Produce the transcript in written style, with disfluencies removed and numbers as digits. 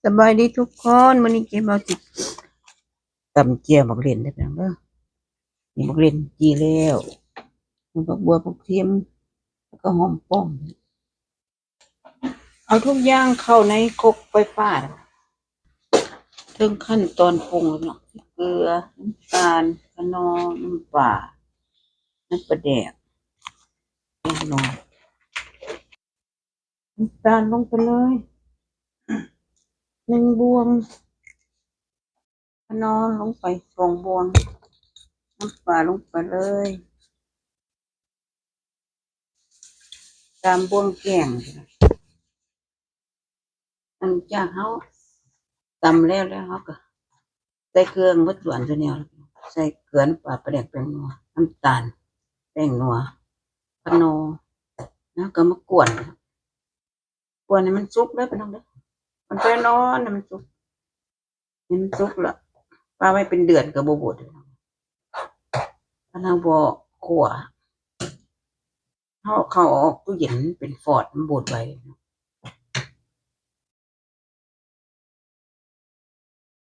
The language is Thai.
สบายดีทุกคนมื้อนี้เก็บเอาจิตำเจียวมักเล่นได้เพียงเด้อนี่มักเล่นจีแล้วมันผักบัวผักเทียมแล้วก็หอมป้อมเอาทุกอย่างเข้าในครกไฟฟ้าถึงขั้นตอนปรุงแล้วเนาะเกลือน้ำตาลขนอน้ำปลาน้ำปลาแดกเล็กน้อยน้ำตาลลงไปเลย1 บวงขนอลงไป2 บวงน้ำปลาลงไปเลย3 บวงแกงอันจากเฮาตำแล้วเฮาก็ใส่เครื่องหมดส่วนตัวแนวใส่เกลือน้ำปลาปลาแดกแป้งนัวน้ำตาลแป้งนัวขนมแล้วก็มากวนให้มันสุกได้เป็นจังได๋มันไปนอนให้มันสุกให้มันสุกแล้วปลาไว้เป็นเดือนก็บ่บดถ้าเราบ่คั่วเฮาเข้าออกตู้เย็นเป็นฟอดมันบดไว้